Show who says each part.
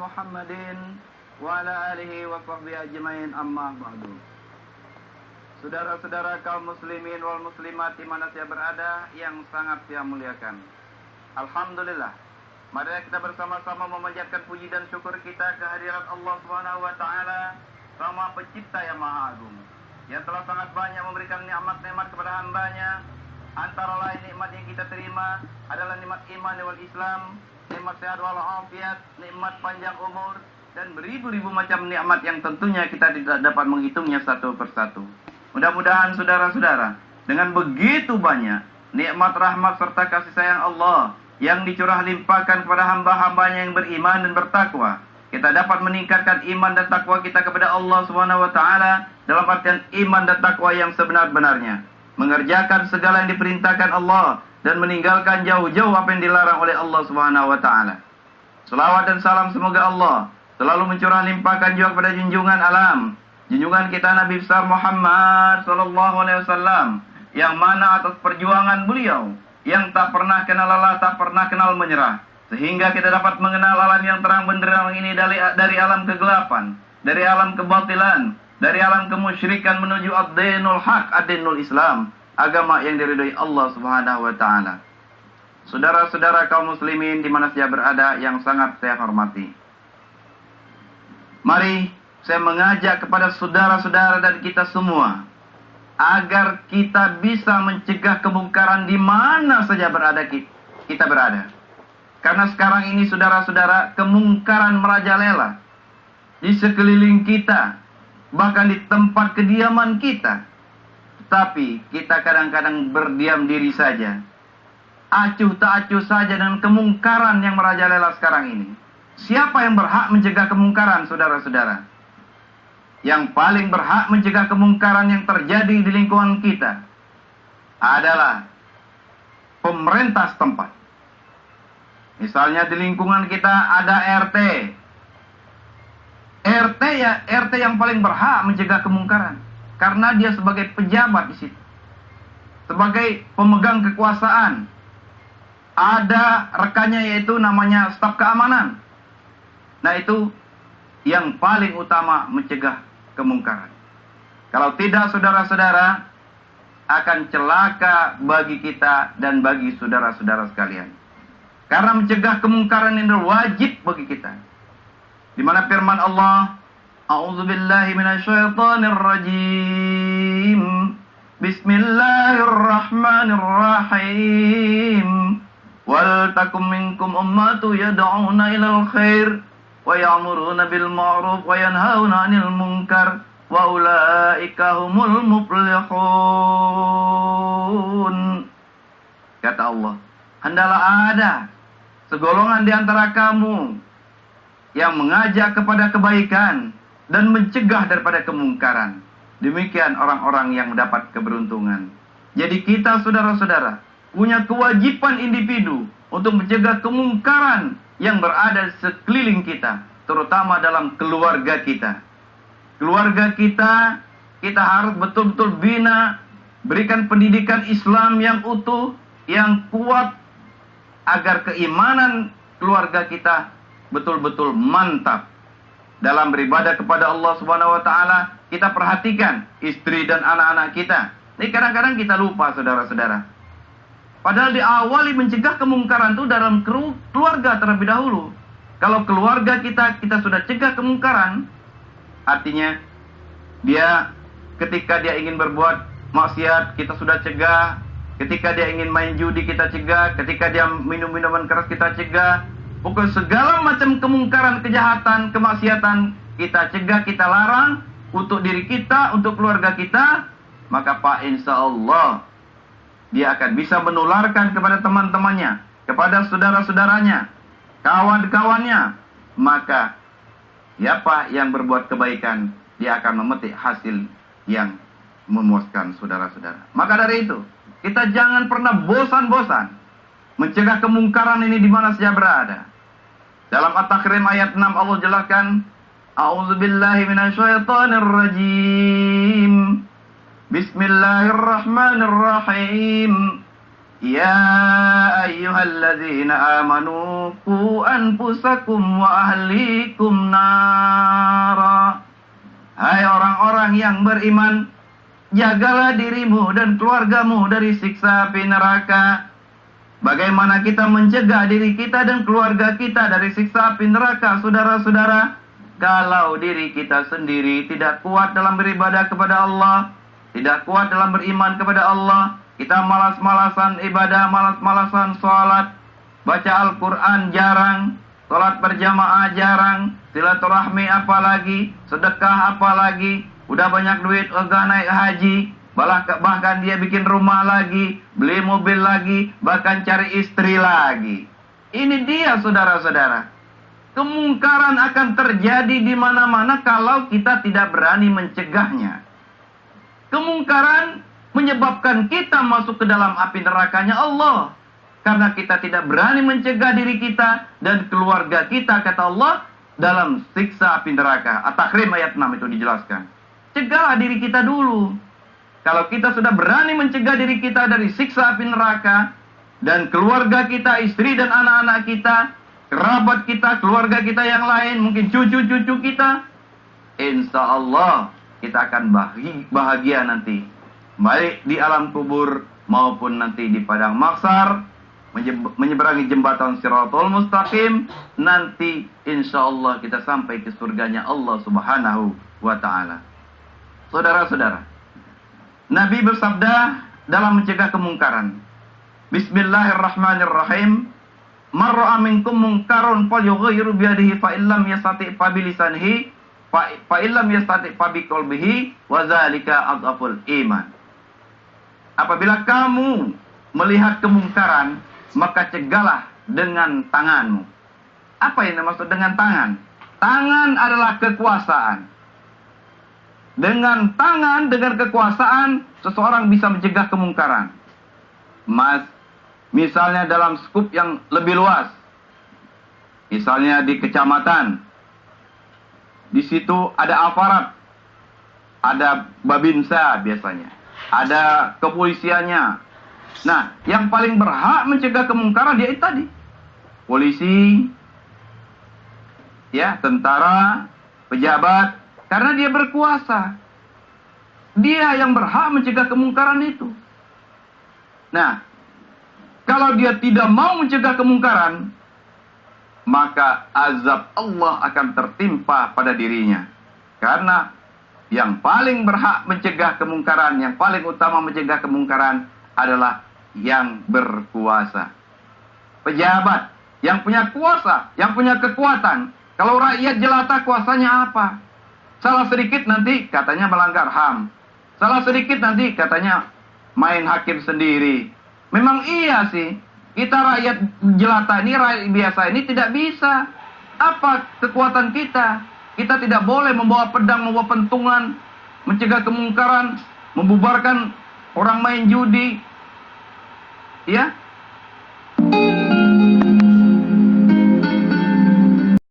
Speaker 1: Muhammadin wa ala alihi wa sahbihi ajmain, amma ba'du. Saudara-saudara kaum muslimin wal muslimat di mana saya berada yang sangat saya muliakan. Alhamdulillah, mari kita bersama-sama memanjatkan puji dan syukur kita kehadirat Allah Subhanahu wa taala, Sang Pencipta yang Maha Agung, yang telah sangat banyak memberikan nikmat-nikmat kepada hambanya. Antara lain nikmat yang kita terima adalah nikmat iman wal Islam, nikmat sehat wal afiat, nikmat panjang umur, dan beribu-ribu macam nikmat yang tentunya kita tidak dapat menghitungnya satu persatu. Mudah-mudahan saudara-saudara, dengan begitu banyak nikmat rahmat serta kasih sayang Allah yang dicurah limpahkan kepada hamba-hambanya yang beriman dan bertakwa, kita dapat meningkatkan iman dan takwa kita kepada Allah Subhanahu wa taala dalam artian iman dan takwa yang sebenar-benarnya, mengerjakan segala yang diperintahkan Allah dan meninggalkan jauh-jauh apa yang dilarang oleh Allah Subhanahu wa taala. Selawat dan salam semoga Allah selalu mencurah limpahkan juga kepada junjungan alam, junjungan kita Nabi besar Muhammad sallallahu alaihi wasallam, yang mana atas perjuangan beliau yang tak pernah kenal lelah, tak pernah kenal menyerah, sehingga kita dapat mengenal alam yang terang benderang ini dari alam kegelapan, dari alam kebatilan, dari alam kemusyrikan menuju ad-dinul haq, ad-dinul Islam, agama yang diridhoi Allah Subhanahu wa taala. Saudara-saudara kaum muslimin di mana saya berada yang sangat saya hormati, mari saya mengajak kepada saudara-saudara dan kita semua agar kita bisa mencegah kemungkaran di mana saja kita berada. Karena sekarang ini saudara-saudara, kemungkaran merajalela di sekeliling kita, bahkan di tempat kediaman kita. Tapi kita kadang-kadang berdiam diri saja, acuh tak acuh saja dengan kemungkaran yang merajalela sekarang ini. Siapa yang berhak mencegah kemungkaran, saudara-saudara? Yang paling berhak mencegah kemungkaran yang terjadi di lingkungan kita adalah pemerintah setempat. Misalnya di lingkungan kita ada RT. RT yang paling berhak mencegah kemungkaran, karena dia sebagai pejabat di situ, sebagai pemegang kekuasaan. Ada rekannya yaitu namanya staf keamanan. Nah, itu yang paling utama mencegah kemungkaran. Kalau tidak, saudara-saudara, akan celaka bagi kita dan bagi saudara-saudara sekalian. Karena mencegah kemungkaran ini wajib bagi kita. Di mana firman Allah, A'udzubillahi minasyaitonir rajim. Bismillahirrahmanirrahim. Wal takum minkum ummatu yad'una ilal khair wa ya'muruna bil ma'ruf wa yanhauna 'anil munkar wa ulaika humul muflihun. Kata Allah, hendaklah ada segolongan di antara kamu yang mengajak kepada kebaikan dan mencegah daripada kemungkaran. Demikian orang-orang yang mendapat keberuntungan. Jadi kita, saudara-saudara, punya kewajiban individu untuk mencegah kemungkaran yang berada di sekeliling kita, terutama dalam keluarga kita. Keluarga kita harus betul-betul bina, berikan pendidikan Islam yang utuh, yang kuat, agar keimanan keluarga kita betul-betul mantap. Dalam beribadah kepada Allah Subhanahu wa taala, kita perhatikan istri dan anak-anak kita. Ini kadang-kadang kita lupa, saudara-saudara. Padahal diawali mencegah kemungkaran itu dalam keluarga terlebih dahulu. Kalau keluarga kita sudah cegah kemungkaran, artinya dia ketika dia ingin berbuat maksiat, kita sudah cegah. Ketika dia ingin main judi, kita cegah. Ketika dia minum minuman keras, kita cegah. Pokoknya segala macam kemungkaran, kejahatan, kemaksiatan, kita cegah, kita larang untuk diri kita, untuk keluarga kita. Maka Pak, insya Allah dia akan bisa menularkan kepada teman-temannya, kepada saudara-saudaranya, kawan-kawannya. Maka siapa yang berbuat kebaikan, dia akan memetik hasil yang memuaskan, saudara-saudara. Maka dari itu, kita jangan pernah bosan-bosan mencegah kemungkaran ini di mana saja berada. Dalam At-Tahrim ayat 6 Allah jelaskan, A'udzubillahi minasyaitonir rajim. Bismillahirrahmanirrahim. Ya ayyuhalladzina amanu qu anfusakum wa ahlikum nara. Hai orang-orang yang beriman, jagalah dirimu dan keluargamu dari siksa api neraka. Bagaimana kita mencegah diri kita dan keluarga kita dari siksa api neraka, saudara-saudara? Kalau diri kita sendiri tidak kuat dalam beribadah kepada Allah, tidak kuat dalam beriman kepada Allah, kita malas-malasan ibadah, malas-malasan sholat, baca Al-Quran jarang, sholat berjamaah jarang, silaturahmi apalagi, sedekah apalagi, udah banyak duit, udah naik haji, bahkan dia bikin rumah lagi, beli mobil lagi, bahkan cari istri lagi. Ini dia saudara-saudara. Kemungkaran akan terjadi di mana-mana kalau kita tidak berani mencegahnya. Kemungkaran menyebabkan kita masuk ke dalam api nerakanya Allah. Karena kita tidak berani mencegah diri kita dan keluarga kita, kata Allah, dalam siksa api neraka. At-Tahrim ayat 6 itu dijelaskan. Cegahlah diri kita dulu. Kalau kita sudah berani mencegah diri kita dari siksa api neraka, dan keluarga kita, istri dan anak-anak kita, kerabat kita, keluarga kita yang lain, mungkin cucu-cucu kita, insya Allah kita akan bahagia nanti. Baik di alam kubur maupun nanti di padang mahsyar, menyeberangi jembatan Shirathul Mustaqim, nanti insya Allah kita sampai ke surganya Allah Subhanahu wa Ta'ala. Saudara-saudara, Nabi bersabda dalam mencegah kemungkaran, Bismillahirrahmanirrahim, Man ra'a minkum munkarun falyughayyirhu biyadihi fa illam yastati' fa bilisanihi fa illam yastati' fa biqalbihi wa dzalika adhaful iman. Apabila kamu melihat kemungkaran, maka cegahlah dengan tanganmu. Apa yang dimaksud dengan tangan? Tangan adalah kekuasaan. Dengan tangan, dengan kekuasaan, seseorang bisa mencegah kemungkaran. Misalnya dalam skup yang lebih luas. Misalnya di kecamatan. Di situ ada aparat. Ada babinsa biasanya. Ada kepolisiannya. Nah, yang paling berhak mencegah kemungkaran dia itu tadi. Polisi, ya, tentara, pejabat, karena dia berkuasa. Dia yang berhak mencegah kemungkaran itu. Nah, kalau dia tidak mau mencegah kemungkaran, maka azab Allah akan tertimpa pada dirinya. Karena yang paling berhak mencegah kemungkaran, yang paling utama mencegah kemungkaran adalah yang berkuasa. Pejabat yang punya kuasa, yang punya kekuatan. Kalau rakyat jelata, kuasanya apa? Salah sedikit nanti katanya melanggar HAM. Salah sedikit nanti katanya main hakim sendiri. Memang iya sih, kita rakyat jelata ini, rakyat biasa ini tidak bisa. Apa kekuatan kita? Kita tidak boleh membawa pedang, membawa pentungan, mencegah kemungkaran, membubarkan orang main judi, ya,